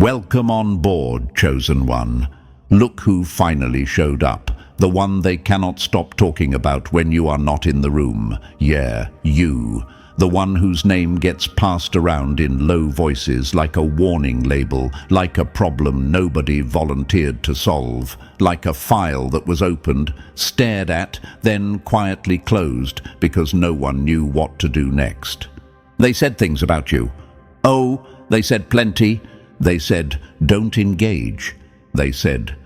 Welcome on board, chosen one. Look who finally showed up. The one they cannot stop talking about when you are not in the room. Yeah, you. The one whose name gets passed around in low voices like a warning label, like a problem nobody volunteered to solve, like a file that was opened, stared at, then quietly closed because no one knew what to do next. They said things about you. Oh, they said plenty. They said, don't engage. They said,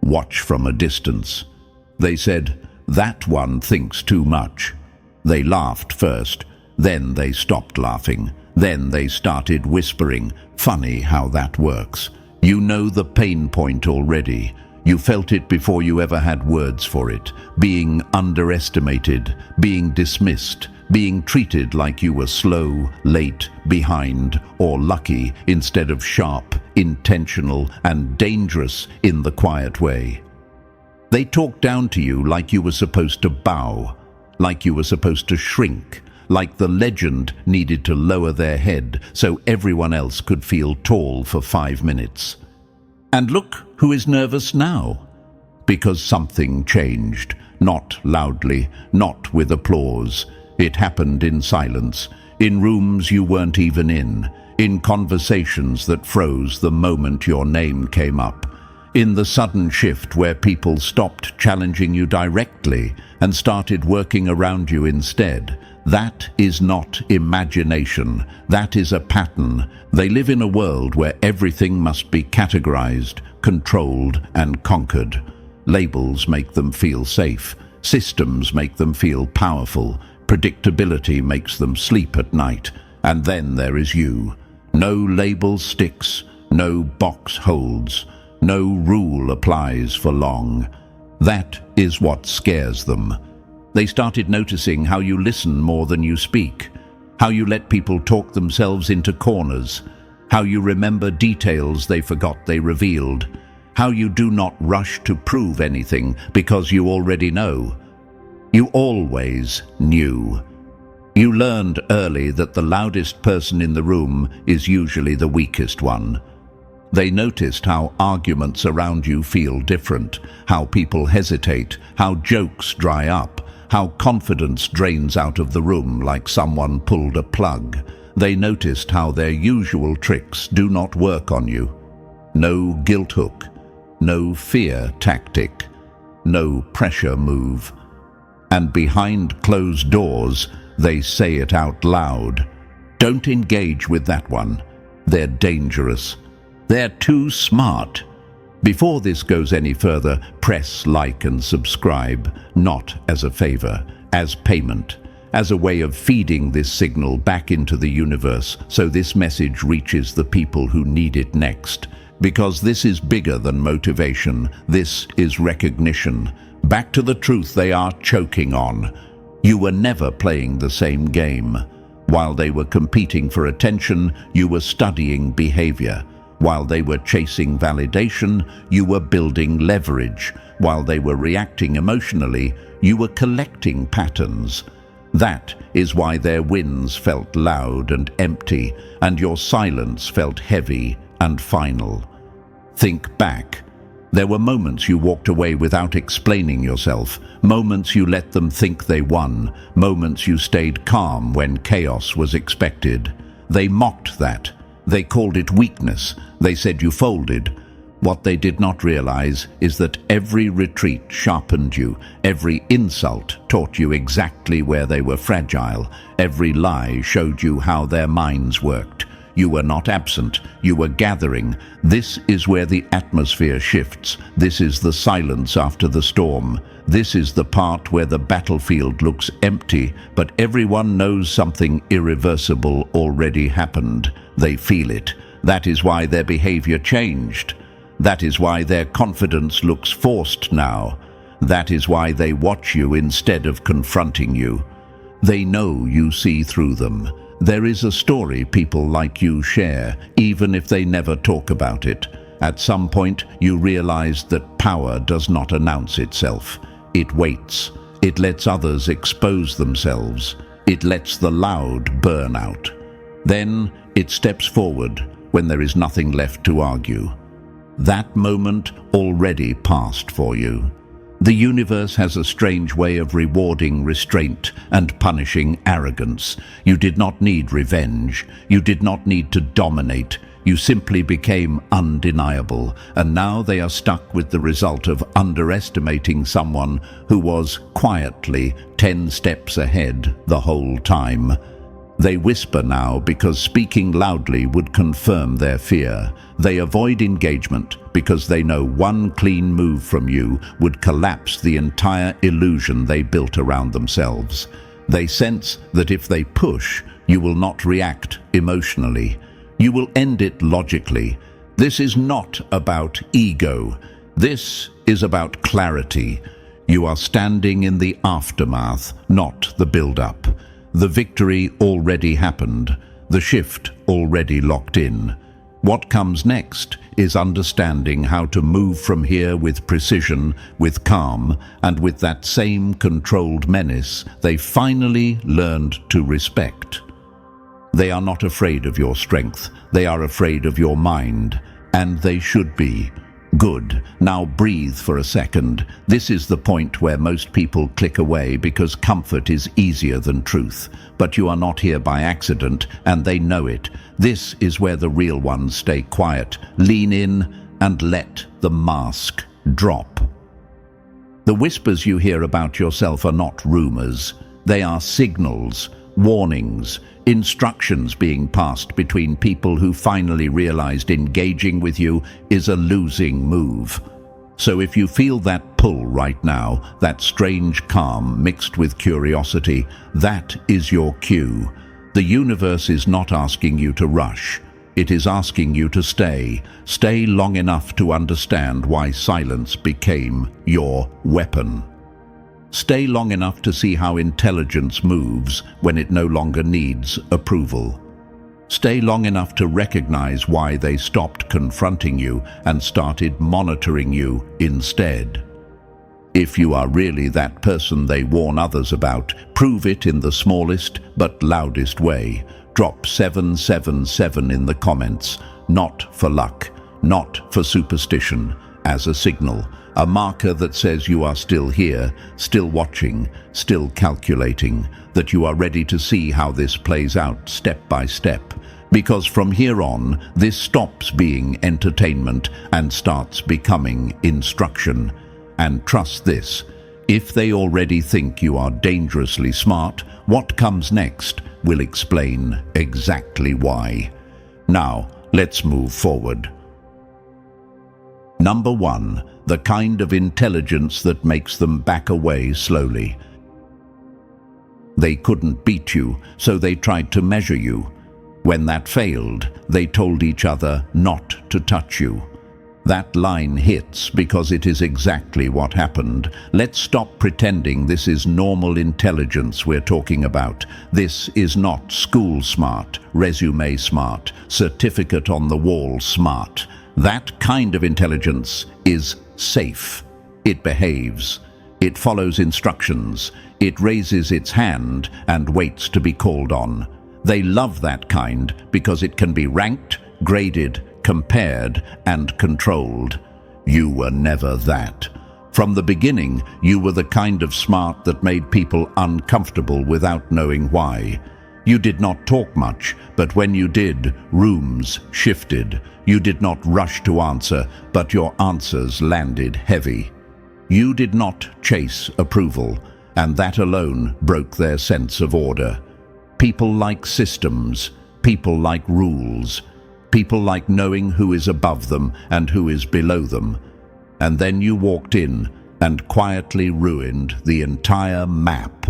watch from a distance. They said, that one thinks too much. They laughed first, then they stopped laughing. Then they started whispering. Funny how that works. You know the pain point already. You felt it before you ever had words for it. Being underestimated, being dismissed, being treated like you were slow, late, behind, or lucky instead of sharp, intentional, and dangerous in the quiet way. They talked down to you like you were supposed to bow, like you were supposed to shrink, like the legend needed to lower their head so everyone else could feel tall for 5 minutes. And look who is nervous now. Because something changed, not loudly, not with applause. It happened in silence, in rooms you weren't even in conversations that froze the moment your name came up, in the sudden shift where people stopped challenging you directly and started working around you instead. That is not imagination. That is a pattern. They live in a world where everything must be categorized, controlled, and conquered. Labels make them feel safe. Systems make them feel powerful. Predictability makes them sleep at night. And then there is you. No label sticks, no box holds, no rule applies for long. That is what scares them. They started noticing how you listen more than you speak, how you let people talk themselves into corners, how you remember details they forgot they revealed, how you do not rush to prove anything because you already know. You always knew. You learned early that the loudest person in the room is usually the weakest one. They noticed how arguments around you feel different, how people hesitate, how jokes dry up, how confidence drains out of the room like someone pulled a plug. They noticed how their usual tricks do not work on you. No guilt hook, no fear tactic, no pressure move. And behind closed doors, they say it out loud. Don't engage with that one. They're dangerous. They're too smart. Before this goes any further, press like and subscribe, not as a favor, as payment, as a way of feeding this signal back into the universe so this message reaches the people who need it next. Because this is bigger than motivation. This is recognition. Back to the truth they are choking on. You were never playing the same game. While they were competing for attention, you were studying behavior. While they were chasing validation, you were building leverage. While they were reacting emotionally, you were collecting patterns. That is why their wins felt loud and empty, and your silence felt heavy and final. Think back. There were moments you walked away without explaining yourself, moments you let them think they won, moments you stayed calm when chaos was expected. They mocked that. They called it weakness. They said you folded. What they did not realize is that every retreat sharpened you. Every insult taught you exactly where they were fragile. Every lie showed you how their minds worked. You were not absent. You were gathering. This is where the atmosphere shifts. This is the silence after the storm. This is the part where the battlefield looks empty, but everyone knows something irreversible already happened. They feel it. That is why their behavior changed. That is why their confidence looks forced now. That is why they watch you instead of confronting you. They know you see through them. There is a story people like you share, even if they never talk about it. At some point, you realize that power does not announce itself. It waits. It lets others expose themselves. It lets the loud burn out. Then it steps forward, when there is nothing left to argue. That moment already passed for you. The universe has a strange way of rewarding restraint and punishing arrogance. You did not need revenge. You did not need to dominate. You simply became undeniable, and now they are stuck with the result of underestimating someone who was quietly 10 steps ahead the whole time. They whisper now because speaking loudly would confirm their fear. They avoid engagement because they know one clean move from you would collapse the entire illusion they built around themselves. They sense that if they push, you will not react emotionally. You will end it logically. This is not about ego. This is about clarity. You are standing in the aftermath, not the build-up. The victory already happened. The shift already locked in. What comes next is understanding how to move from here with precision, with calm, and with that same controlled menace they finally learned to respect. They are not afraid of your strength. They are afraid of your mind, and they should be. Good. Now breathe for a second. This is the point where most people click away because comfort is easier than truth. But you are not here by accident, and they know it. This is where the real ones stay quiet. Lean in and let the mask drop. The whispers you hear about yourself are not rumors. They are signals, warnings, instructions being passed between people who finally realized engaging with you is a losing move. So if you feel that pull right now, that strange calm mixed with curiosity, that is your cue. The universe is not asking you to rush. It is asking you to stay. Stay long enough to understand why silence became your weapon. Stay long enough to see how intelligence moves when it no longer needs approval. Stay long enough to recognize why they stopped confronting you and started monitoring you instead. If you are really that person they warn others about, prove it in the smallest but loudest way. Drop 777 in the comments, not for luck, not for superstition, as a signal. A marker that says you are still here, still watching, still calculating, that you are ready to see how this plays out step by step. Because from here on, this stops being entertainment and starts becoming instruction. And trust this, if they already think you are dangerously smart, what comes next will explain exactly why. Now, let's move forward. Number 1. The kind of intelligence that makes them back away slowly. They couldn't beat you, so they tried to measure you. When that failed, they told each other not to touch you. That line hits because it is exactly what happened. Let's stop pretending this is normal intelligence we're talking about. This is not school smart, resume smart, certificate on the wall smart. That kind of intelligence is safe. It behaves. It follows instructions. It raises its hand and waits to be called on. They love that kind because it can be ranked, graded, compared, and controlled. You were never that. From the beginning, you were the kind of smart that made people uncomfortable without knowing why. You did not talk much, but when you did, rooms shifted. You did not rush to answer, but your answers landed heavy. You did not chase approval, and that alone broke their sense of order. People like systems, people like rules, people like knowing who is above them and who is below them. And then you walked in and quietly ruined the entire map.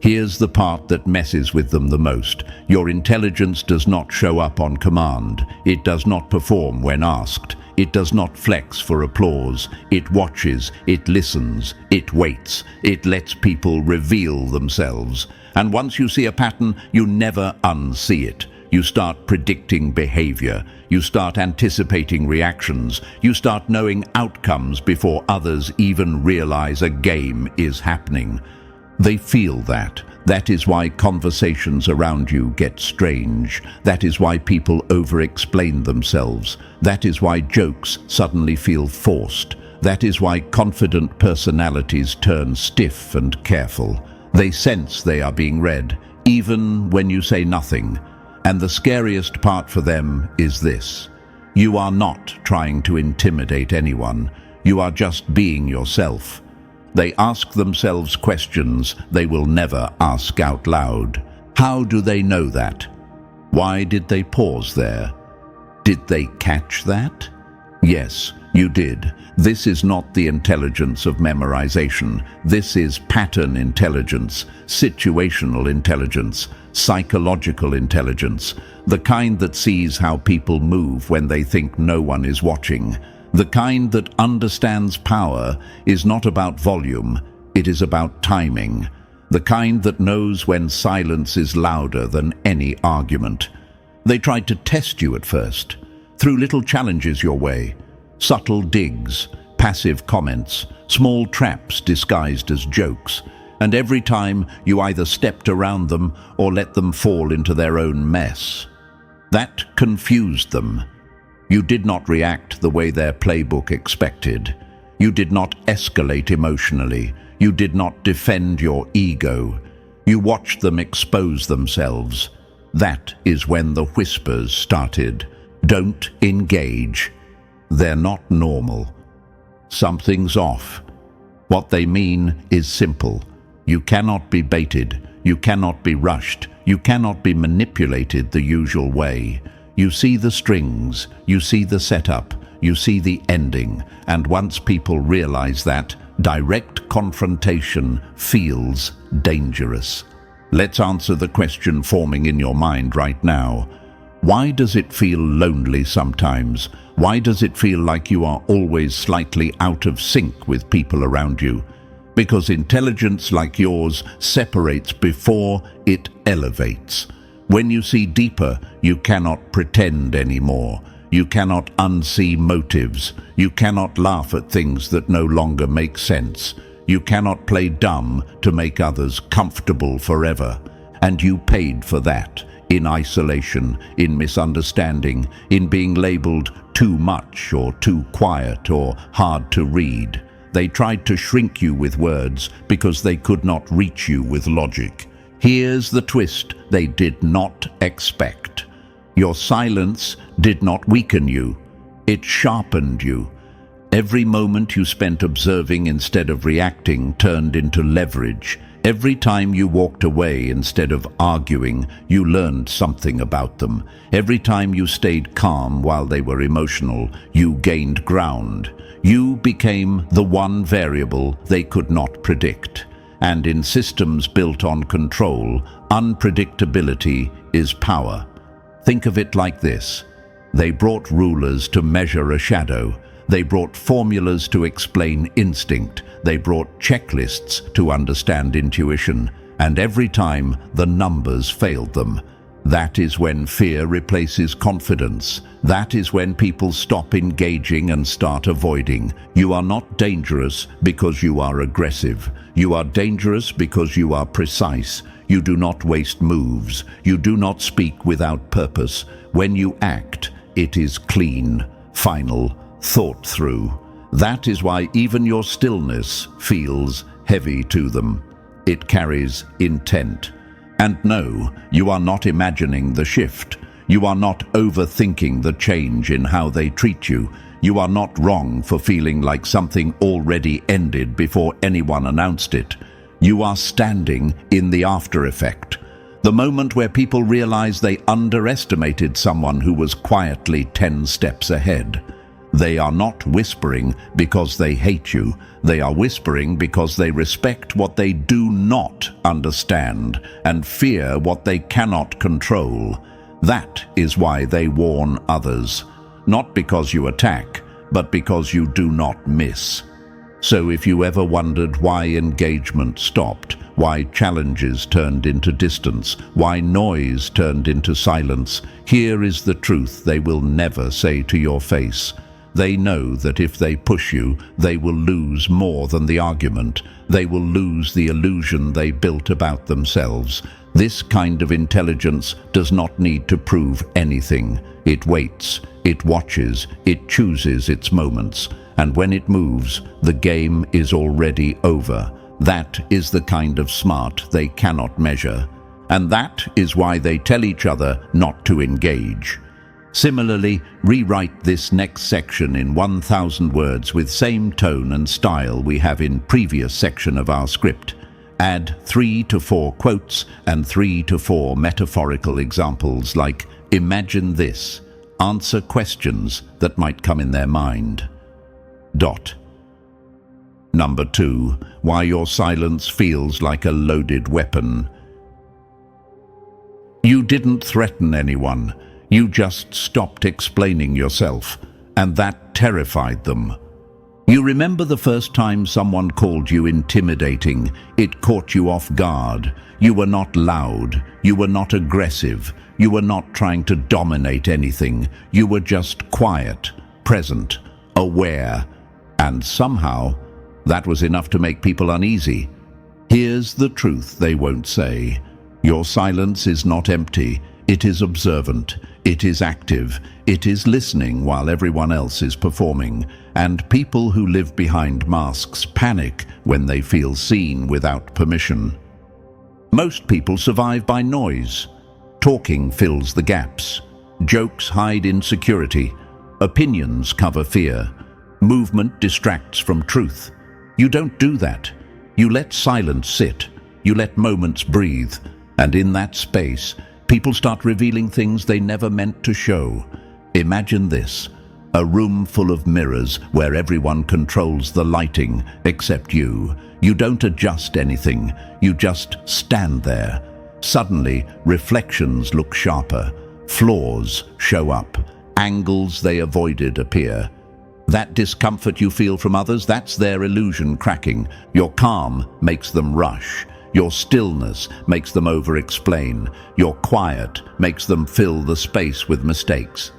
Here's the part that messes with them the most. Your intelligence does not show up on command. It does not perform when asked. It does not flex for applause. It watches, it listens, it waits. It lets people reveal themselves. And once you see a pattern, you never unsee it. You start predicting behavior. You start anticipating reactions. You start knowing outcomes before others even realize a game is happening. They feel that. That is why conversations around you get strange. That is why people over-explain themselves. That is why jokes suddenly feel forced. That is why confident personalities turn stiff and careful. They sense they are being read, even when you say nothing. And the scariest part for them is this: you are not trying to intimidate anyone. You are just being yourself. They ask themselves questions they will never ask out loud. How do they know that? Why did they pause there? Did they catch that? Yes, you did. This is not the intelligence of memorization. This is pattern intelligence, situational intelligence, psychological intelligence, the kind that sees how people move when they think no one is watching. The kind that understands power is not about volume, it is about timing. The kind that knows when silence is louder than any argument. They tried to test you at first, threw little challenges your way, subtle digs, passive comments, small traps disguised as jokes, and every time you either stepped around them or let them fall into their own mess. That confused them. You did not react the way their playbook expected. You did not escalate emotionally. You did not defend your ego. You watched them expose themselves. That is when the whispers started. Don't engage. They're not normal. Something's off. What they mean is simple. You cannot be baited. You cannot be rushed. You cannot be manipulated the usual way. You see the strings, you see the setup, you see the ending, and once people realize that, direct confrontation feels dangerous. Let's answer the question forming in your mind right now. Why does it feel lonely sometimes? Why does it feel like you are always slightly out of sync with people around you? Because intelligence like yours separates before it elevates. When you see deeper, you cannot pretend anymore. You cannot unsee motives. You cannot laugh at things that no longer make sense. You cannot play dumb to make others comfortable forever. And you paid for that, in isolation, in misunderstanding, in being labeled too much or too quiet or hard to read. They tried to shrink you with words because they could not reach you with logic. Here's the twist they did not expect. Your silence did not weaken you. It sharpened you. Every moment you spent observing instead of reacting turned into leverage. Every time you walked away instead of arguing, you learned something about them. Every time you stayed calm while they were emotional, you gained ground. You became the one variable they could not predict. And in systems built on control, unpredictability is power. Think of it like this. They brought rulers to measure a shadow. They brought formulas to explain instinct. They brought checklists to understand intuition. And every time, the numbers failed them. That is when fear replaces confidence. That is when people stop engaging and start avoiding. You are not dangerous because you are aggressive. You are dangerous because you are precise. You do not waste moves. You do not speak without purpose. When you act, it is clean, final, thought through. That is why even your stillness feels heavy to them. It carries intent. And no, you are not imagining the shift. You are not overthinking the change in how they treat you. You are not wrong for feeling like something already ended before anyone announced it. You are standing in the after effect. The moment where people realize they underestimated someone who was quietly 10 steps ahead. They are not whispering because they hate you. They are whispering because they respect what they do not understand and fear what they cannot control. That is why they warn others. Not because you attack, but because you do not miss. So if you ever wondered why engagement stopped, why challenges turned into distance, why noise turned into silence, here is the truth they will never say to your face. They know that if they push you, they will lose more than the argument. They will lose the illusion they built about themselves. This kind of intelligence does not need to prove anything. It waits, it watches, it chooses its moments. And when it moves, the game is already over. That is the kind of smart they cannot measure. And that is why they tell each other not to engage. Similarly, rewrite this next section in 1,000 words with same tone and style we have in previous section of our script. Add 3 to 4 quotes and 3 to 4 metaphorical examples like, imagine this, answer questions that might come in their mind. Number 2, why your silence feels like a loaded weapon. You didn't threaten anyone. You just stopped explaining yourself, and that terrified them. You remember the first time someone called you intimidating. It caught you off guard. You were not loud. You were not aggressive. You were not trying to dominate anything. You were just quiet, present, aware. And somehow, that was enough to make people uneasy. Here's the truth they won't say. Your silence is not empty. It is observant. It is active. It is listening while everyone else is performing. And people who live behind masks panic when they feel seen without permission. Most people survive by noise. Talking fills the gaps. Jokes hide insecurity. Opinions cover fear. Movement distracts from truth. You don't do that. You let silence sit. You let moments breathe. And in that space, people start revealing things they never meant to show. Imagine this, a room full of mirrors where everyone controls the lighting except you. You don't adjust anything, you just stand there. Suddenly, reflections look sharper, flaws show up, angles they avoided appear. That discomfort you feel from others, that's their illusion cracking. Your calm makes them rush. Your stillness makes them over-explain. Your quiet makes them fill the space with mistakes.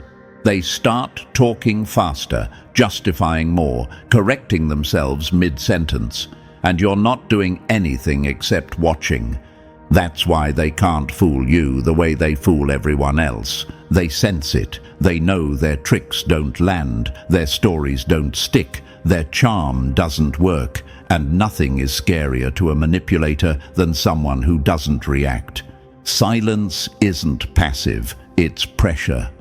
They start talking faster, justifying more, correcting themselves mid-sentence. And you're not doing anything except watching. That's why they can't fool you the way they fool everyone else. They sense it. They know their tricks don't land, their stories don't stick, their charm doesn't work. And nothing is scarier to a manipulator than someone who doesn't react. Silence isn't passive, it's pressure.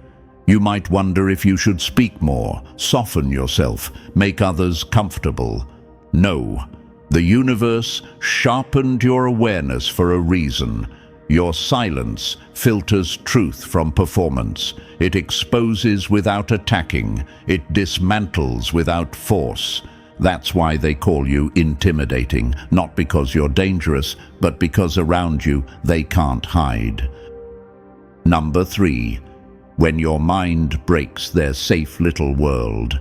You might wonder if you should speak more, soften yourself, make others comfortable. No, the universe sharpened your awareness for a reason. Your silence filters truth from performance. It exposes without attacking. It dismantles without force. That's why they call you intimidating, not because you're dangerous, but because around you they can't hide. Number 3, when your mind breaks their safe little world.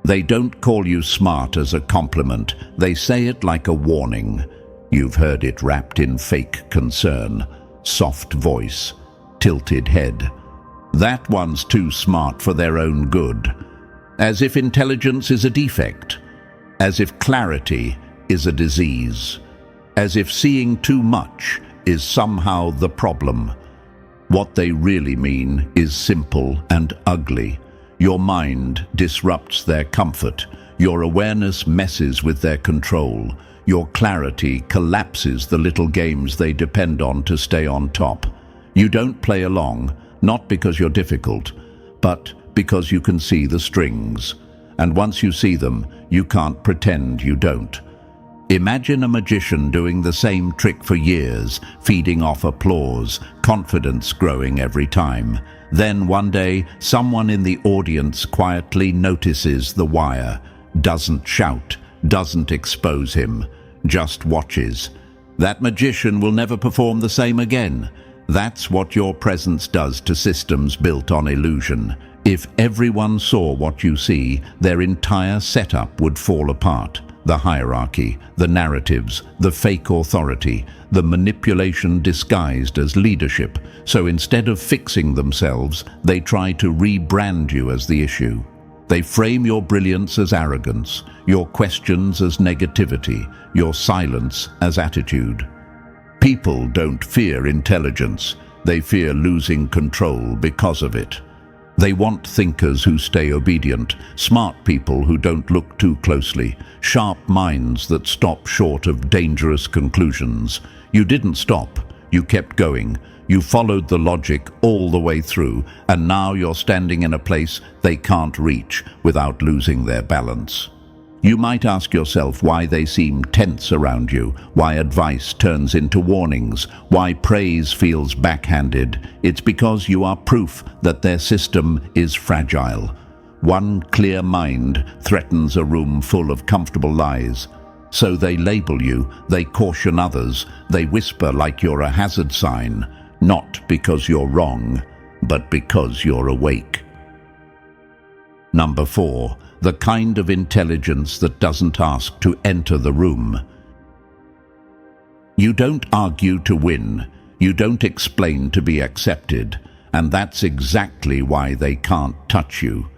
They don't call you smart as a compliment, they say it like a warning. You've heard it wrapped in fake concern, soft voice, tilted head. That one's too smart for their own good. As if intelligence is a defect, as if clarity is a disease, as if seeing too much is somehow the problem. What they really mean is simple and ugly. Your mind disrupts their comfort. Your awareness messes with their control. Your clarity collapses the little games they depend on to stay on top. You don't play along, not because you're difficult, but because you can see the strings. And once you see them, you can't pretend you don't. Imagine a magician doing the same trick for years, feeding off applause, confidence growing every time. Then one day, someone in the audience quietly notices the wire, doesn't shout, doesn't expose him, just watches. That magician will never perform the same again. That's what your presence does to systems built on illusion. If everyone saw what you see, their entire setup would fall apart. the hierarchy, the narratives, the fake authority, the manipulation disguised as leadership. So instead of fixing themselves, they try to rebrand you as the issue. They frame your brilliance as arrogance, your questions as negativity, your silence as attitude. People don't fear intelligence. They fear losing control because of it. They want thinkers who stay obedient, smart people who don't look too closely, sharp minds that stop short of dangerous conclusions. You didn't stop. You kept going. You followed the logic all the way through, and now you're standing in a place they can't reach without losing their balance. You might ask yourself why they seem tense around you, why advice turns into warnings, why praise feels backhanded. It's because you are proof that their system is fragile. One clear mind threatens a room full of comfortable lies. So they label you, they caution others, they whisper like you're a hazard sign, not because you're wrong, but because you're awake. Number 4. The kind of intelligence that doesn't ask to enter the room. You don't argue to win. You don't explain to be accepted. And that's exactly why they can't touch you.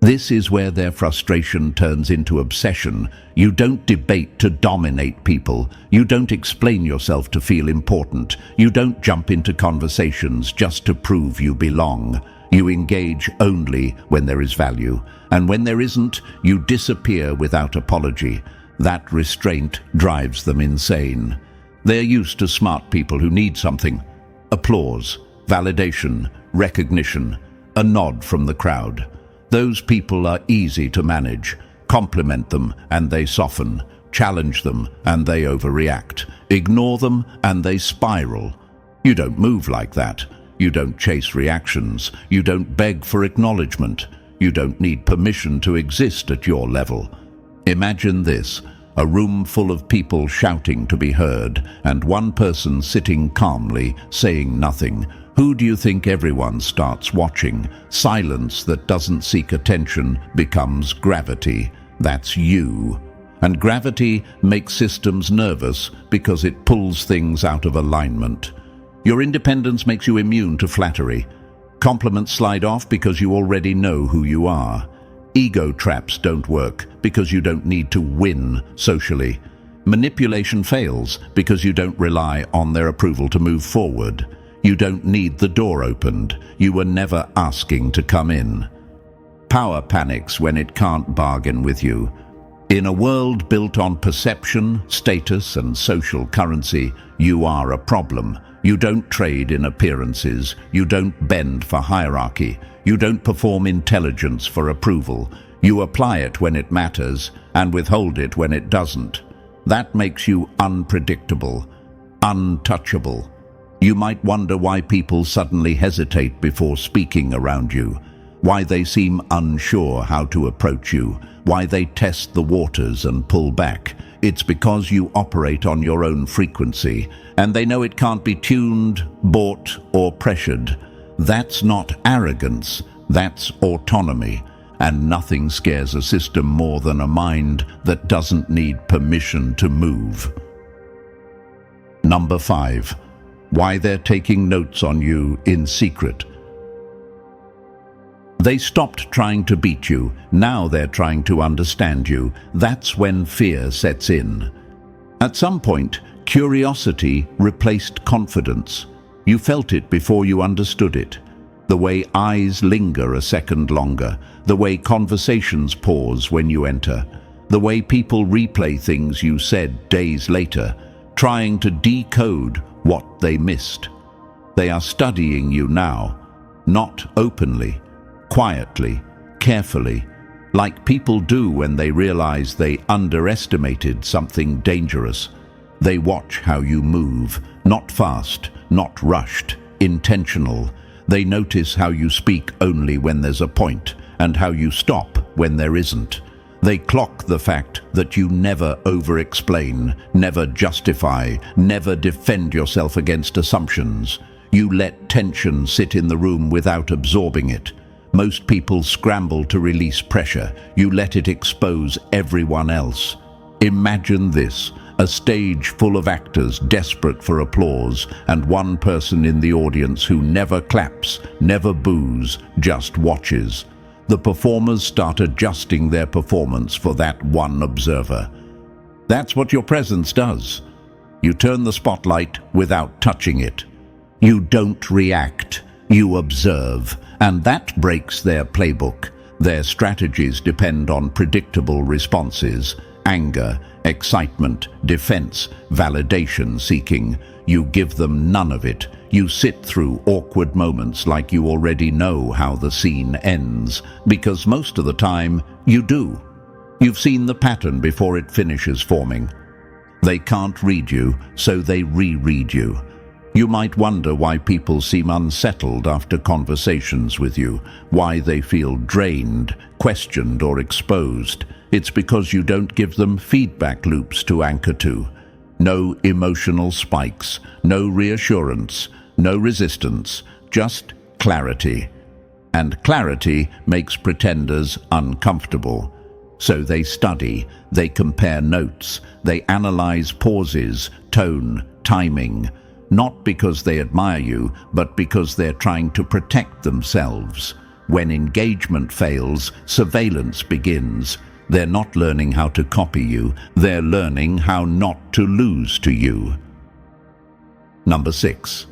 This is where their frustration turns into obsession. You don't debate to dominate people. You don't explain yourself to feel important. You don't jump into conversations just to prove you belong. You engage only when there is value, and when there isn't, you disappear without apology. That restraint drives them insane. They're used to smart people who need something: applause, validation, recognition, a nod from the crowd. Those people are easy to manage. Compliment them and they soften. Challenge them and they overreact. Ignore them and they spiral. You don't move like that. You don't chase reactions. You don't beg for acknowledgement. You don't need permission to exist at your level. Imagine this: a room full of people shouting to be heard, and one person sitting calmly, saying nothing. Who do you think everyone starts watching? Silence that doesn't seek attention becomes gravity. That's you. And gravity makes systems nervous because it pulls things out of alignment. Your independence makes you immune to flattery. Compliments slide off because you already know who you are. Ego traps don't work because you don't need to win socially. Manipulation fails because you don't rely on their approval to move forward. You don't need the door opened. You were never asking to come in. Power panics when it can't bargain with you. In a world built on perception, status, and social currency, you are a problem. You don't trade in appearances. You don't bend for hierarchy. You don't perform intelligence for approval. You apply it when it matters and withhold it when it doesn't. That makes you unpredictable, untouchable. You might wonder why people suddenly hesitate before speaking around you, why they seem unsure how to approach you, why they test the waters and pull back. It's because you operate on your own frequency, and they know it can't be tuned, bought, or pressured. That's not arrogance, that's autonomy, and nothing scares a system more than a mind that doesn't need permission to move. Number 5. Why they're taking notes on you in secret. They stopped trying to beat you. Now they're trying to understand you. That's when fear sets in. At some point, curiosity replaced confidence. You felt it before you understood it. The way eyes linger a second longer. The way conversations pause when you enter. The way people replay things you said days later, trying to decode what they missed. They are studying you now, not openly, quietly, carefully, like people do when they realize they underestimated something dangerous. They watch how you move, not fast, not rushed, intentional. They notice how you speak only when there's a point, and how you stop when there isn't. They clock the fact that you never over-explain, never justify, never defend yourself against assumptions. You let tension sit in the room without absorbing it. Most people scramble to release pressure. You let it expose everyone else. Imagine this, a stage full of actors desperate for applause and one person in the audience who never claps, never boos, just watches. The performers start adjusting their performance for that one observer. That's what your presence does. You turn the spotlight without touching it. You don't react, you observe, and that breaks their playbook. Their strategies depend on predictable responses: anger, excitement, defense, validation seeking. You give them none of it. You sit through awkward moments like you already know how the scene ends, because most of the time you do. You've seen the pattern before it finishes forming. They can't read you, so they reread you. You might wonder why people seem unsettled after conversations with you, why they feel drained, questioned, or exposed. It's because you don't give them feedback loops to anchor to. No emotional spikes, no reassurance, no resistance, just clarity. And clarity makes pretenders uncomfortable. So they study, they compare notes, they analyze pauses, tone, timing, not because they admire you, but because they're trying to protect themselves. When engagement fails, surveillance begins. They're not learning how to copy you, they're learning how not to lose to you. Number 6.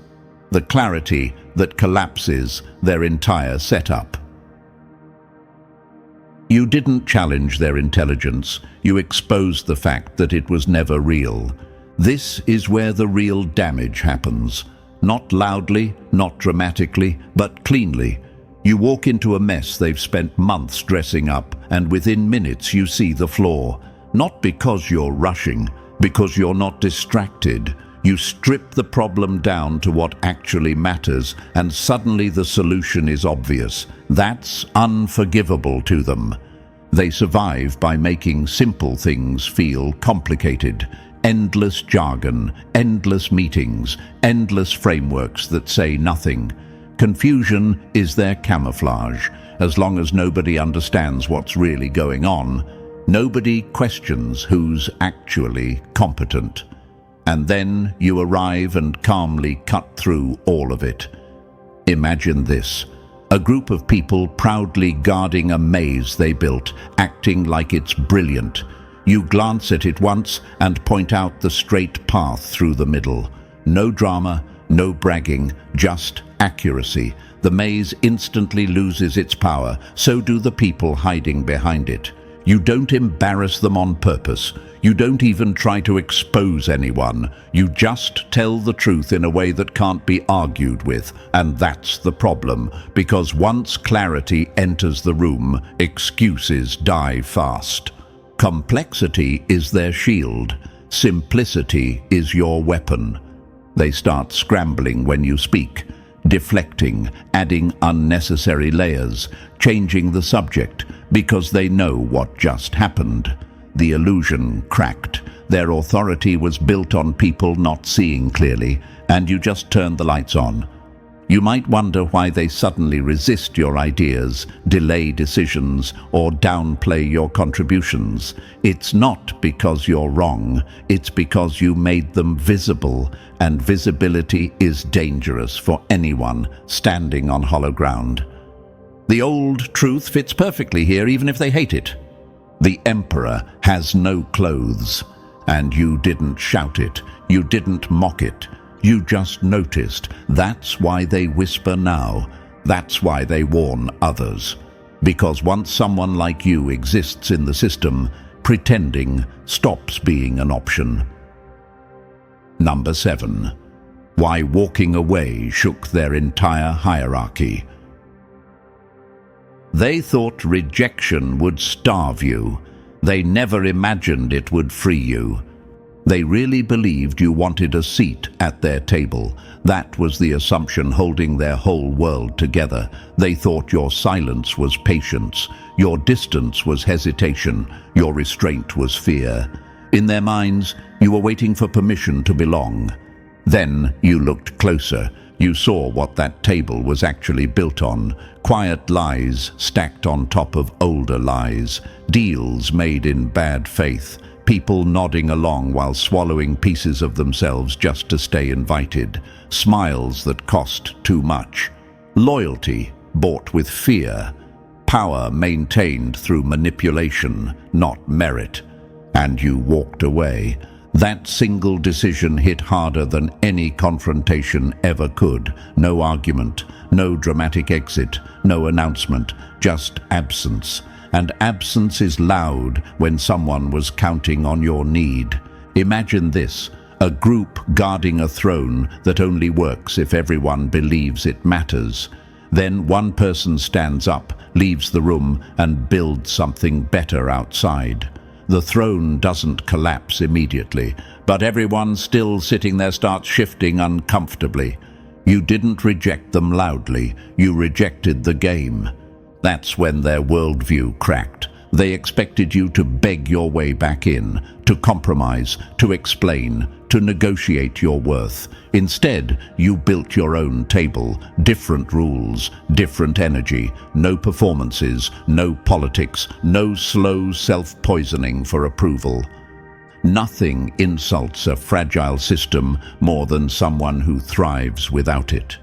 The clarity that collapses their entire setup. You didn't challenge their intelligence, you exposed the fact that it was never real. This is where the real damage happens. Not loudly, not dramatically, but cleanly. You walk into a mess they've spent months dressing up, and within minutes you see the flaw. Not because you're rushing, because you're not distracted. You strip the problem down to what actually matters, and suddenly the solution is obvious. That's unforgivable to them. They survive by making simple things feel complicated. Endless jargon, endless meetings, endless frameworks that say nothing. Confusion is their camouflage. As long as nobody understands what's really going on, nobody questions who's actually competent. And then you arrive and calmly cut through all of it. Imagine this: a group of people proudly guarding a maze they built, acting like it's brilliant. You glance at it once and point out the straight path through the middle. No drama, no bragging, just accuracy. The maze instantly loses its power, so do the people hiding behind it. You don't embarrass them on purpose. You don't even try to expose anyone. You just tell the truth in a way that can't be argued with. And that's the problem, because once clarity enters the room, excuses die fast. Complexity is their shield. Simplicity is your weapon. They start scrambling when you speak, deflecting, adding unnecessary layers, changing the subject, because they know what just happened. The illusion cracked. Their authority was built on people not seeing clearly, and you just turned the lights on. You might wonder why they suddenly resist your ideas, delay decisions, or downplay your contributions. It's not because you're wrong, it's because you made them visible, and visibility is dangerous for anyone standing on hollow ground. The old truth fits perfectly here, even if they hate it. The emperor has no clothes, and you didn't shout it, you didn't mock it. You just noticed. That's why they whisper now. That's why they warn others. Because once someone like you exists in the system, pretending stops being an option. Number 7. Why walking away shook their entire hierarchy. They thought rejection would starve you. They never imagined it would free you. They really believed you wanted a seat at their table. That was the assumption holding their whole world together. They thought your silence was patience, your distance was hesitation, your restraint was fear. In their minds, you were waiting for permission to belong. Then you looked closer. You saw what that table was actually built on. Quiet lies stacked on top of older lies. Deals made in bad faith. people nodding along while swallowing pieces of themselves just to stay invited, smiles that cost too much, loyalty bought with fear, power maintained through manipulation, not merit, and you walked away. That single decision hit harder than any confrontation ever could. No argument, no dramatic exit, no announcement, just absence. And absence is loud when someone was counting on your need. Imagine this, a group guarding a throne that only works if everyone believes it matters. Then one person stands up, leaves the room, and builds something better outside. The throne doesn't collapse immediately, but everyone still sitting there starts shifting uncomfortably. You didn't reject them loudly, you rejected the game. That's when their worldview cracked. They expected you to beg your way back in, to compromise, to explain, to negotiate your worth. Instead, you built your own table, different rules, different energy, no performances, no politics, no slow self-poisoning for approval. Nothing insults a fragile system more than someone who thrives without it.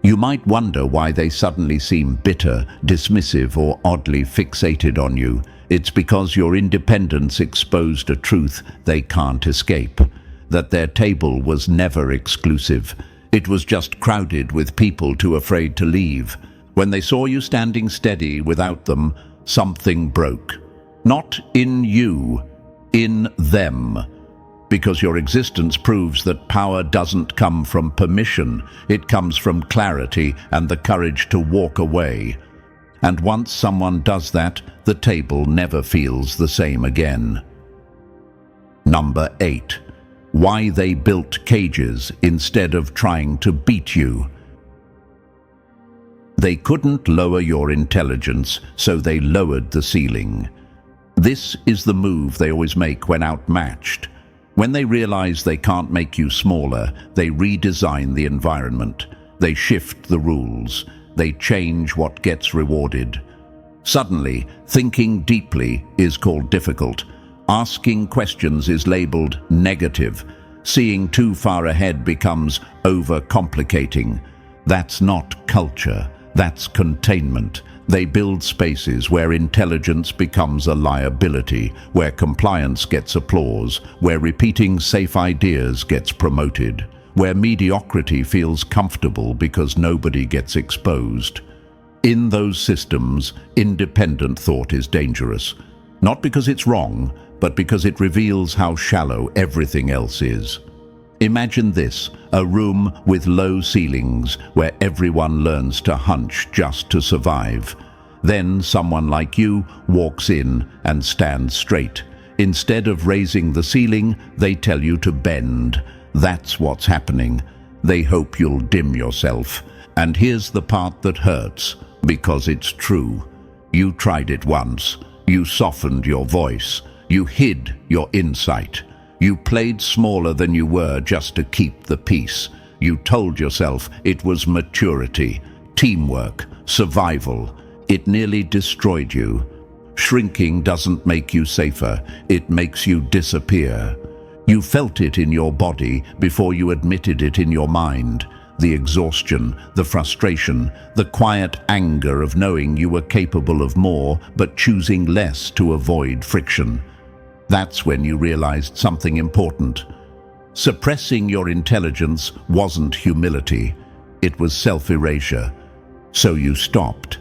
You might wonder why they suddenly seem bitter, dismissive, or oddly fixated on you. It's because your independence exposed a truth they can't escape. That their table was never exclusive. It was just crowded with people too afraid to leave. When they saw you standing steady without them, something broke. Not in you, in them. Because your existence proves that power doesn't come from permission, it comes from clarity and the courage to walk away. And once someone does that, the table never feels the same again. Number 8. Why they built cages instead of trying to beat you. They couldn't lower your intelligence, so they lowered the ceiling. This is the move they always make when outmatched. When they realize they can't make you smaller, they redesign the environment. They shift the rules. They change what gets rewarded. Suddenly, thinking deeply is called difficult. Asking questions is labeled negative. Seeing too far ahead becomes overcomplicating. That's not culture. That's containment. They build spaces where intelligence becomes a liability, where compliance gets applause, where repeating safe ideas gets promoted, where mediocrity feels comfortable because nobody gets exposed. In those systems, independent thought is dangerous, not because it's wrong, but because it reveals how shallow everything else is. Imagine this, a room with low ceilings where everyone learns to hunch just to survive. Then someone like you walks in and stands straight. Instead of raising the ceiling, they tell you to bend. That's what's happening. They hope you'll dim yourself. And here's the part that hurts, because it's true. You tried it once. You softened your voice. You hid your insight. You played smaller than you were just to keep the peace. You told yourself it was maturity, teamwork, survival. It nearly destroyed you. Shrinking doesn't make you safer, it makes you disappear. You felt it in your body before you admitted it in your mind. The exhaustion, the frustration, the quiet anger of knowing you were capable of more but choosing less to avoid friction. That's when you realized something important. Suppressing your intelligence wasn't humility, it was self-erasure. So you stopped.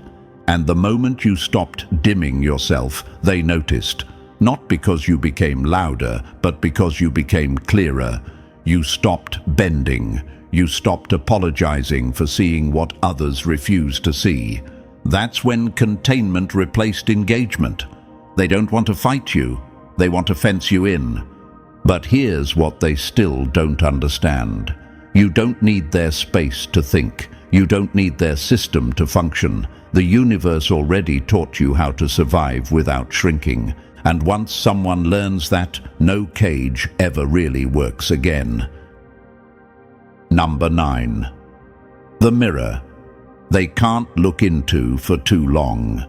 And the moment you stopped dimming yourself, they noticed. Not because you became louder, but because you became clearer. You stopped bending. You stopped apologizing for seeing what others refuse to see. That's when containment replaced engagement. They don't want to fight you. They want to fence you in. But here's what they still don't understand. You don't need their space to think. You don't need their system to function. The universe already taught you how to survive without shrinking. And once someone learns that, no cage ever really works again. Number 9. The mirror. They can't look into for too long.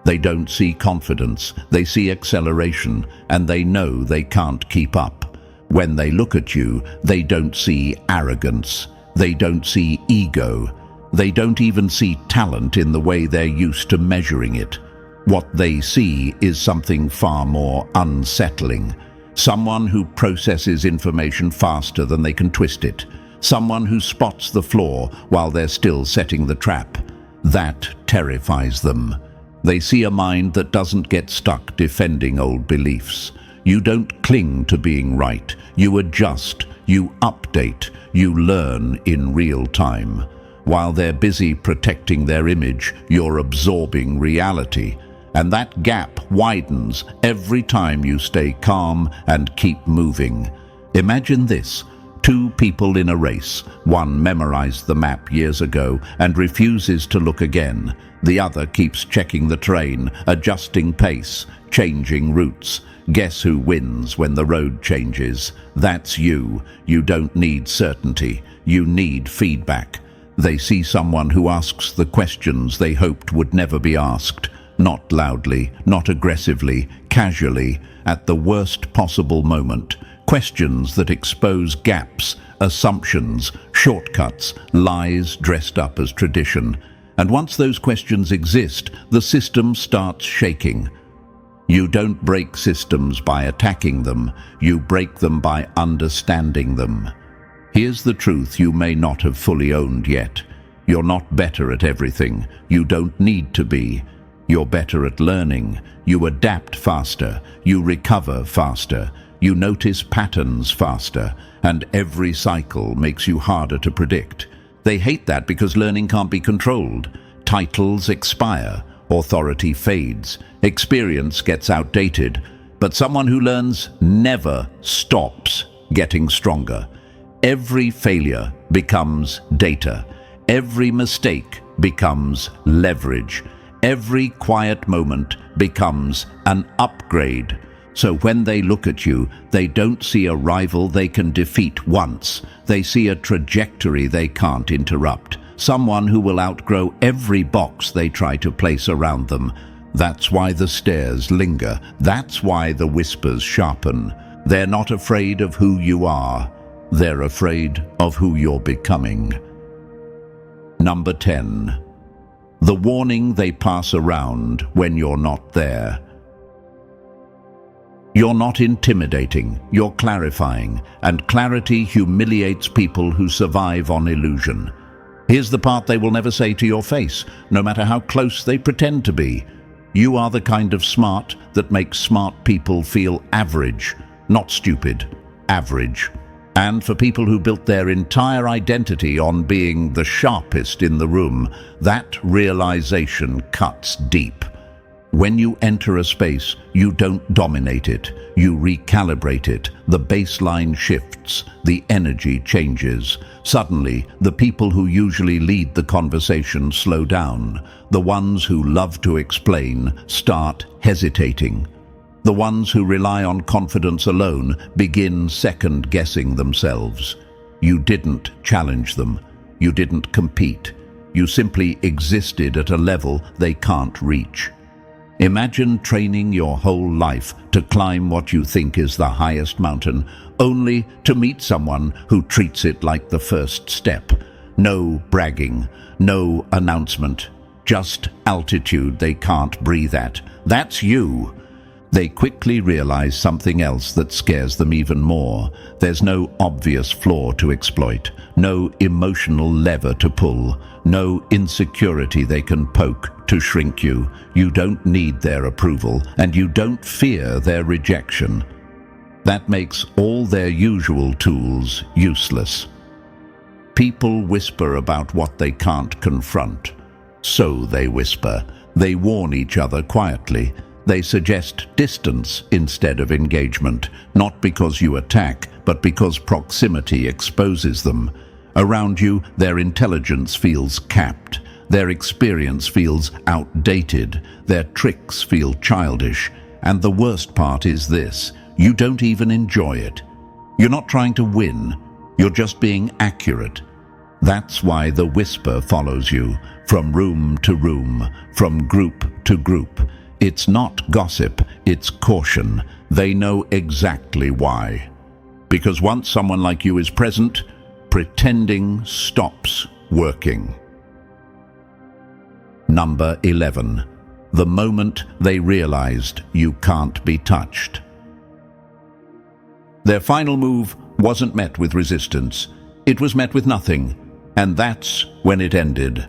They don't see confidence, they see acceleration, and they know they can't keep up. When they look at you, they don't see arrogance, they don't see ego, they don't even see talent in the way they're used to measuring it. What they see is something far more unsettling. Someone who processes information faster than they can twist it. Someone who spots the flaw while they're still setting the trap. That terrifies them. They see a mind that doesn't get stuck defending old beliefs. You don't cling to being right. You adjust, you update, you learn in real time. While they're busy protecting their image, you're absorbing reality. And that gap widens every time you stay calm and keep moving. Imagine this. Two people in a race. One memorized the map years ago and refuses to look again. The other keeps checking the terrain, adjusting pace, changing routes. Guess who wins when the road changes? That's you. You don't need certainty. You need feedback. They see someone who asks the questions they hoped would never be asked. Not loudly, not aggressively, casually, at the worst possible moment. Questions that expose gaps, assumptions, shortcuts, lies dressed up as tradition. And once those questions exist, the system starts shaking. You don't break systems by attacking them, you break them by understanding them. Here's the truth you may not have fully owned yet. You're not better at everything. You don't need to be. You're better at learning. You adapt faster. You recover faster. You notice patterns faster, and every cycle makes you harder to predict. They hate that because learning can't be controlled. Titles expire, authority fades, experience gets outdated, but someone who learns never stops getting stronger. Every failure becomes data. Every mistake becomes leverage. Every quiet moment becomes an upgrade. So when they look at you, they don't see a rival they can defeat once. They see a trajectory they can't interrupt. Someone who will outgrow every box they try to place around them. That's why the stares linger. That's why the whispers sharpen. They're not afraid of who you are. They're afraid of who you're becoming. Number 10. The warning they pass around when you're not there. You're not intimidating, you're clarifying, and clarity humiliates people who survive on illusion. Here's the part they will never say to your face, no matter how close they pretend to be. You are the kind of smart that makes smart people feel average, not stupid, average. And for people who built their entire identity on being the sharpest in the room, that realization cuts deep. When you enter a space, you don't dominate it, you recalibrate it. The baseline shifts, the energy changes. Suddenly, the people who usually lead the conversation slow down. The ones who love to explain start hesitating. The ones who rely on confidence alone begin second-guessing themselves. You didn't challenge them. You didn't compete. You simply existed at a level they can't reach. Imagine training your whole life to climb what you think is the highest mountain, only to meet someone who treats it like the first step. No bragging, no announcement, just altitude they can't breathe at. That's you. They quickly realize something else that scares them even more. There's no obvious flaw to exploit, no emotional lever to pull, no insecurity they can poke to shrink you. You don't need their approval, and you don't fear their rejection. That makes all their usual tools useless. People whisper about what they can't confront. So they whisper. They warn each other quietly. They suggest distance instead of engagement, not because you attack, but because proximity exposes them. Around you, their intelligence feels capped. Their experience feels outdated. Their tricks feel childish. And the worst part is this: you don't even enjoy it. You're not trying to win. You're just being accurate. That's why the whisper follows you, from room to room, from group to group. It's not gossip, it's caution. They know exactly why. Because once someone like you is present, pretending stops working. Number 11. The moment they realized you can't be touched. Their final move wasn't met with resistance. It was met with nothing, and that's when it ended.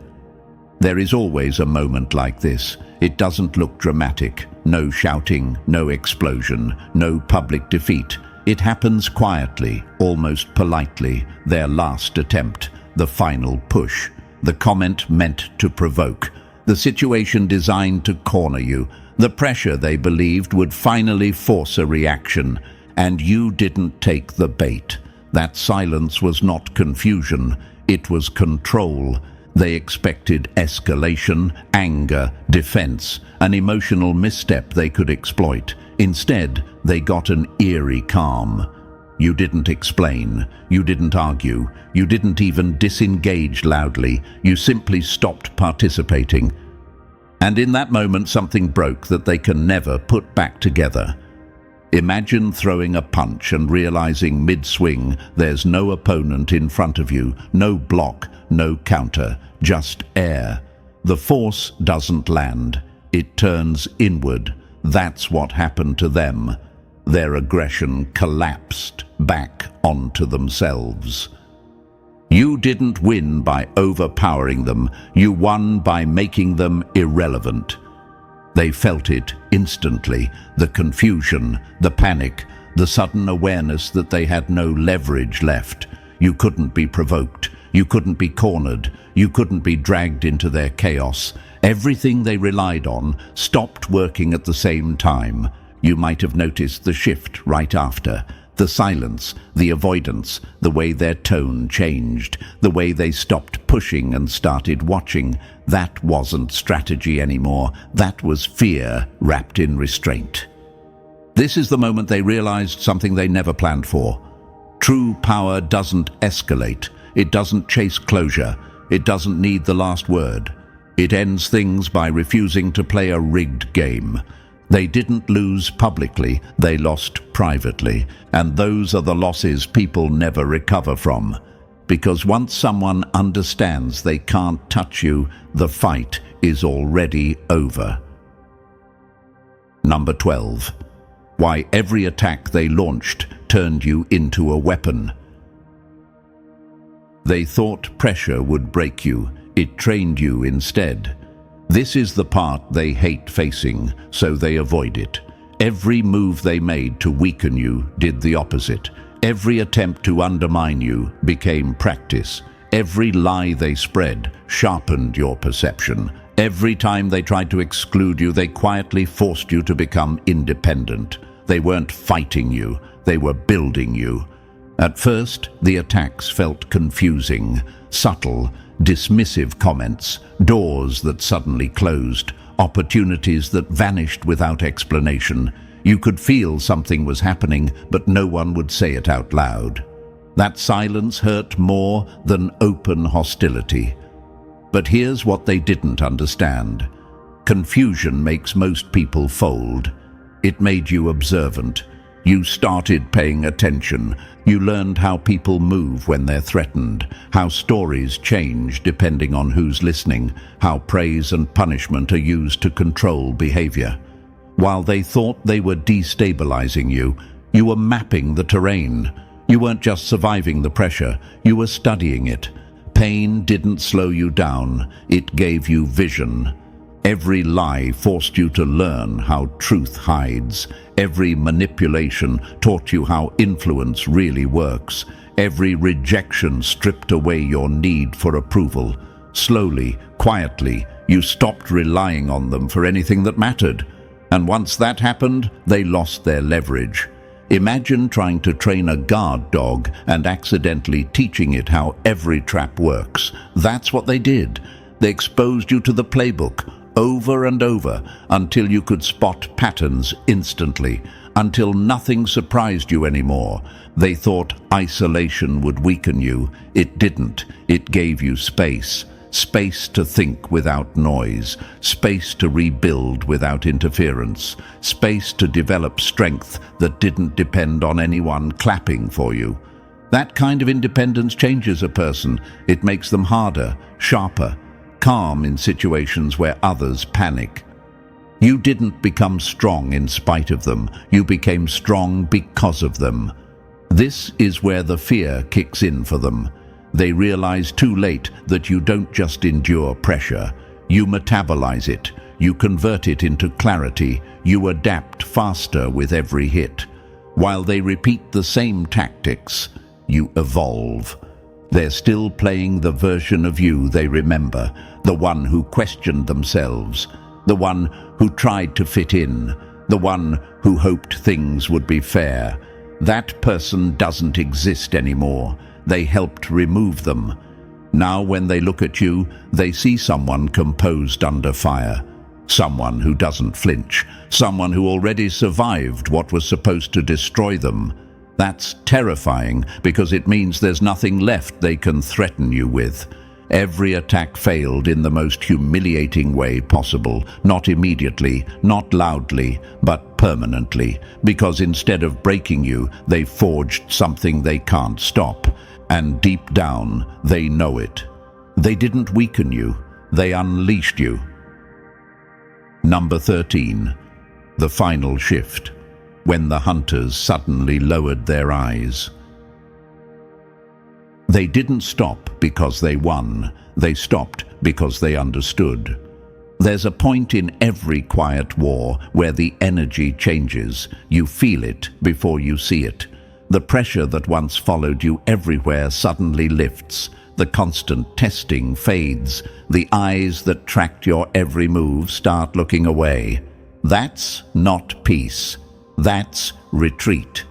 There is always a moment like this. It doesn't look dramatic. No shouting, no explosion, no public defeat. It happens quietly, almost politely. Their last attempt, the final push. The comment meant to provoke. The situation designed to corner you. The pressure they believed would finally force a reaction. And you didn't take the bait. That silence was not confusion. It was control. They expected escalation, anger, defense, an emotional misstep they could exploit. Instead, they got an eerie calm. You didn't explain. You didn't argue. You didn't even disengage loudly. You simply stopped participating. And in that moment, something broke that they can never put back together. Imagine throwing a punch and realizing mid-swing there's no opponent in front of you, no block, no counter, just air. The force doesn't land, it turns inward. That's what happened to them. Their aggression collapsed back onto themselves. You didn't win by overpowering them, you won by making them irrelevant. They felt it instantly, the confusion, the panic, the sudden awareness that they had no leverage left. You couldn't be provoked, you couldn't be cornered, you couldn't be dragged into their chaos. Everything they relied on stopped working at the same time. You might have noticed the shift right after. The silence, the avoidance, the way their tone changed, the way they stopped pushing and started watching. That wasn't strategy anymore. That was fear wrapped in restraint. This is the moment they realized something they never planned for. True power doesn't escalate. It doesn't chase closure. It doesn't need the last word. It ends things by refusing to play a rigged game. They didn't lose publicly, they lost privately, and those are the losses people never recover from. Because once someone understands they can't touch you, the fight is already over. Number 12. Why every attack they launched turned you into a weapon. They thought pressure would break you. It trained you instead. This is the part they hate facing, so they avoid it. Every move they made to weaken you did the opposite. Every attempt to undermine you became practice. Every lie they spread sharpened your perception. Every time they tried to exclude you, they quietly forced you to become independent. They weren't fighting you, they were building you. At first, the attacks felt confusing, subtle, dismissive comments, doors that suddenly closed, opportunities that vanished without explanation. You could feel something was happening, but no one would say it out loud. That silence hurt more than open hostility. But here's what they didn't understand. Confusion makes most people fold. It made you observant. You started paying attention. You learned how people move when they're threatened, how stories change depending on who's listening, how praise and punishment are used to control behavior. While they thought they were destabilizing you, you were mapping the terrain. You weren't just surviving the pressure, you were studying it. Pain didn't slow you down, it gave you vision. Every lie forced you to learn how truth hides. Every manipulation taught you how influence really works. Every rejection stripped away your need for approval. Slowly, quietly, you stopped relying on them for anything that mattered. And once that happened, they lost their leverage. Imagine trying to train a guard dog and accidentally teaching it how every trap works. That's what they did. They exposed you to the playbook, over and over, until you could spot patterns instantly, until nothing surprised you anymore. They thought isolation would weaken you. It didn't. It gave you space. space to think without noise, space to rebuild without interference, space to develop strength that didn't depend on anyone clapping for you. That kind of independence changes a person. It makes them harder, sharper, calm in situations where others panic. You didn't become strong in spite of them. You became strong because of them. This is where the fear kicks in for them. They realize too late that you don't just endure pressure. You metabolize it. You convert it into clarity. You adapt faster with every hit. While they repeat the same tactics, you evolve. They're still playing the version of you they remember, the one who questioned themselves, the one who tried to fit in, the one who hoped things would be fair. That person doesn't exist anymore. They helped remove them. Now when they look at you, they see someone composed under fire, someone who doesn't flinch, someone who already survived what was supposed to destroy them. That's terrifying because it means there's nothing left they can threaten you with. Every attack failed in the most humiliating way possible, not immediately, not loudly, but permanently, because instead of breaking you, they forged something they can't stop. And deep down, they know it. They didn't weaken you, they unleashed you. Number 13. The final shift. When the hunters suddenly lowered their eyes. They didn't stop because they won. They stopped because they understood. There's a point in every quiet war where the energy changes. You feel it before you see it. The pressure that once followed you everywhere suddenly lifts. The constant testing fades. The eyes that tracked your every move start looking away. That's not peace. That's retreat.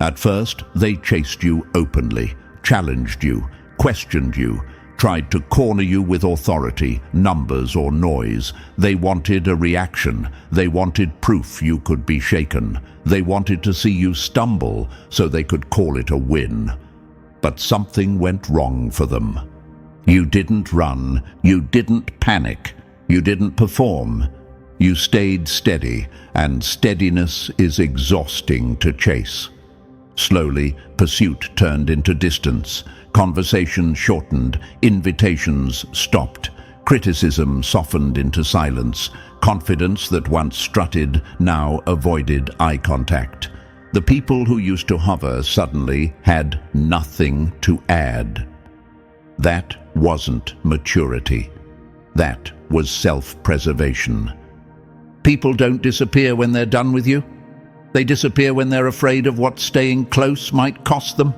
At first, they chased you openly, challenged you, questioned you, tried to corner you with authority, numbers or noise. They wanted a reaction. They wanted proof you could be shaken. They wanted to see you stumble so they could call it a win. But something went wrong for them. You didn't run. You didn't panic. You didn't perform. You stayed steady, and steadiness is exhausting to chase. Slowly, pursuit turned into distance. Conversation shortened. Invitations stopped. Criticism softened into silence. Confidence that once strutted now avoided eye contact. The people who used to hover suddenly had nothing to add. That wasn't maturity. That was self-preservation. People don't disappear when they're done with you. They disappear when they're afraid of what staying close might cost them.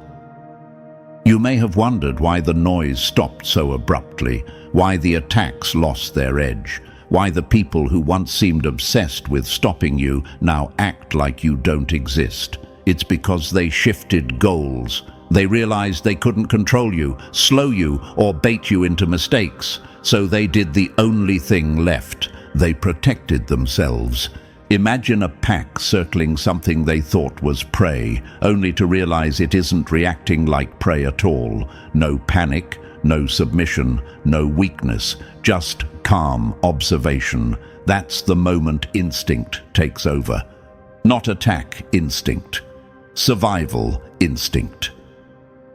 You may have wondered why the noise stopped so abruptly, why the attacks lost their edge, why the people who once seemed obsessed with stopping you now act like you don't exist. It's because they shifted goals. They realized they couldn't control you, slow you, or bait you into mistakes. So they did the only thing left. They protected themselves. Imagine a pack circling something they thought was prey, only to realize it isn't reacting like prey at all. No panic, no submission, no weakness, just calm observation. That's the moment instinct takes over. Not attack instinct, survival instinct.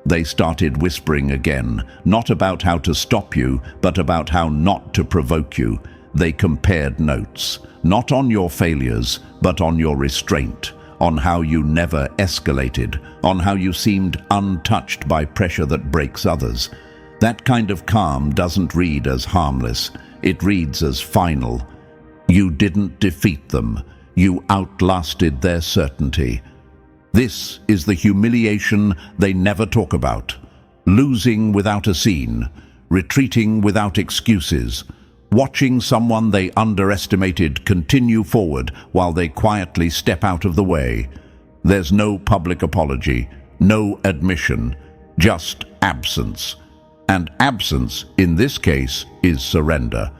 They started whispering again, not about how to stop you, but about how not to provoke you. They compared notes, not on your failures, but on your restraint, on how you never escalated, on how you seemed untouched by pressure that breaks others. That kind of calm doesn't read as harmless, it reads as final. You didn't defeat them, you outlasted their certainty. This is the humiliation they never talk about. Losing without a scene, retreating without excuses, watching someone they underestimated continue forward while they quietly step out of the way. There's no public apology, no admission, just absence. And absence, in this case, is surrender.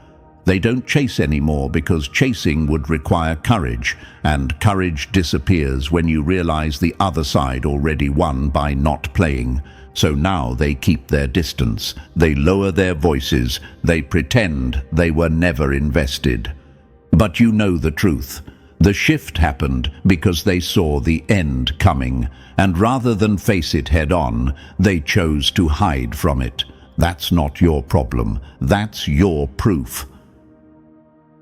They don't chase anymore because chasing would require courage, and courage disappears when you realize the other side already won by not playing. So now they keep their distance, they lower their voices, they pretend they were never invested. But you know the truth. The shift happened because they saw the end coming, and rather than face it head-on, they chose to hide from it. That's not your problem. That's your proof.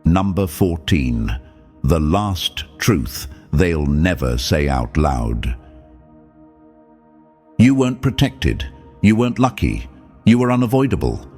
Number 14. The last truth they'll never say out loud. You weren't protected. You weren't lucky. You were unavoidable.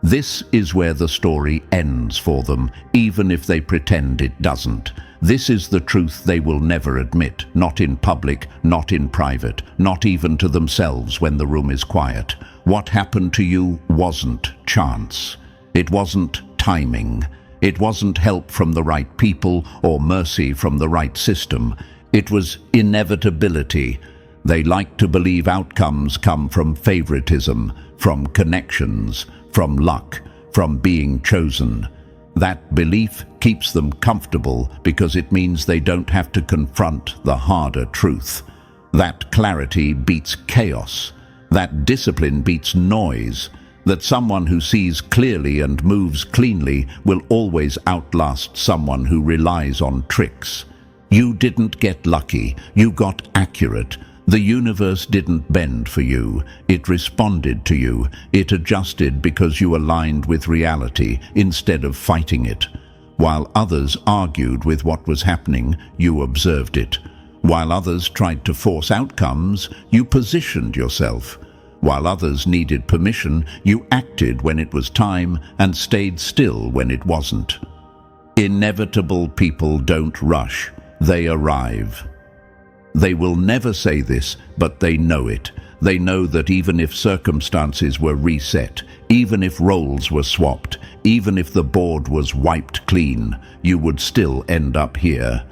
This is where the story ends for them, even if they pretend it doesn't. This is the truth they will never admit, not in public, not in private, not even to themselves when the room is quiet. What happened to you wasn't chance. It wasn't timing. It wasn't help from the right people or mercy from the right system. It was inevitability. They like to believe outcomes come from favoritism, from connections, from luck, from being chosen. That belief keeps them comfortable because it means they don't have to confront the harder truth. That clarity beats chaos. That discipline beats noise. That someone who sees clearly and moves cleanly will always outlast someone who relies on tricks. You didn't get lucky. You got accurate. The universe didn't bend for you. It responded to you. It adjusted because you aligned with reality instead of fighting it. While others argued with what was happening, you observed it. While others tried to force outcomes, you positioned yourself. While others needed permission, you acted when it was time and stayed still when it wasn't. Inevitable people don't rush. They arrive. They will never say this, but they know it. They know that even if circumstances were reset, even if roles were swapped, even if the board was wiped clean, you would still end up here.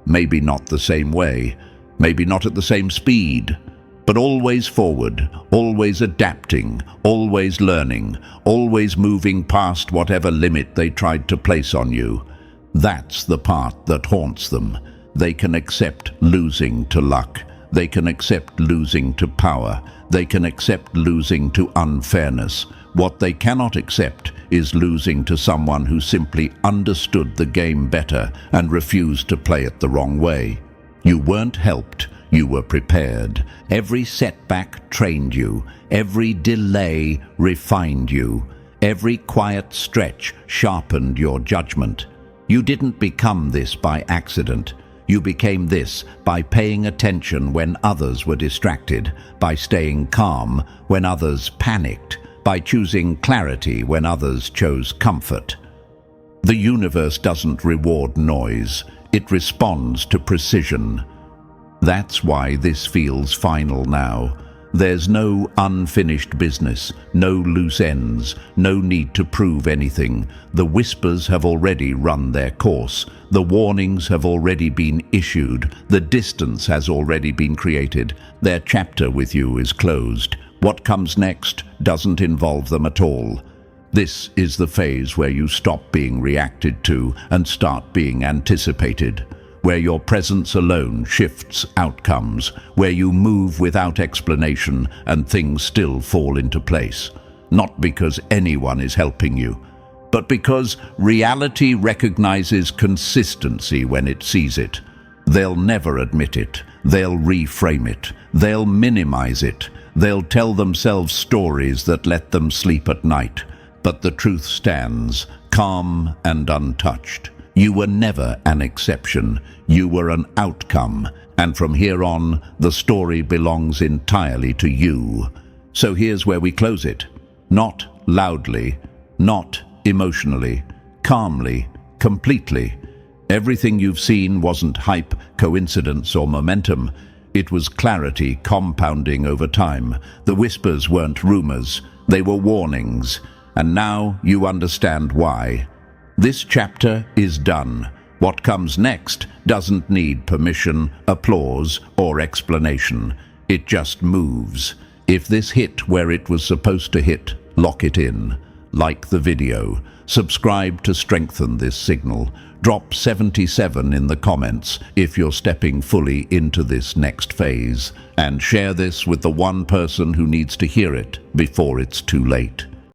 Maybe not the same way, maybe not at the same speed, but always forward, always adapting, always learning, always moving past whatever limit they tried to place on you. That's the part that haunts them. They can accept losing to luck. They can accept losing to power. They can accept losing to unfairness. What they cannot accept is losing to someone who simply understood the game better and refused to play it the wrong way. You weren't helped. You were prepared. Every setback trained you. Every delay refined you. Every quiet stretch sharpened your judgment. You didn't become this by accident. You became this by paying attention when others were distracted, by staying calm when others panicked, by choosing clarity when others chose comfort. The universe doesn't reward noise. It responds to precision. That's why this feels final now. There's no unfinished business, no loose ends, no need to prove anything. The whispers have already run their course. The warnings have already been issued. The distance has already been created. Their chapter with you is closed. What comes next doesn't involve them at all. This is the phase where you stop being reacted to and start being anticipated, where your presence alone shifts outcomes, where you move without explanation and things still fall into place. Not because anyone is helping you, but because reality recognizes consistency when it sees it. They'll never admit it. They'll reframe it. They'll minimize it. They'll tell themselves stories that let them sleep at night. But the truth stands, calm and untouched. You were never an exception. You were an outcome. And from here on, the story belongs entirely to you. So here's where we close it. Not loudly, not emotionally, calmly, completely. Everything you've seen wasn't hype, coincidence, or momentum. It was clarity compounding over time. The whispers weren't rumors. They were warnings. And now you understand why. This chapter is done. What comes next doesn't need permission, applause, or explanation. It just moves. If this hit where it was supposed to hit, lock it in. like the video, subscribe to strengthen this signal, drop 77 in the comments if you're stepping fully into this next phase, and share this with the one person who needs to hear it before it's too late.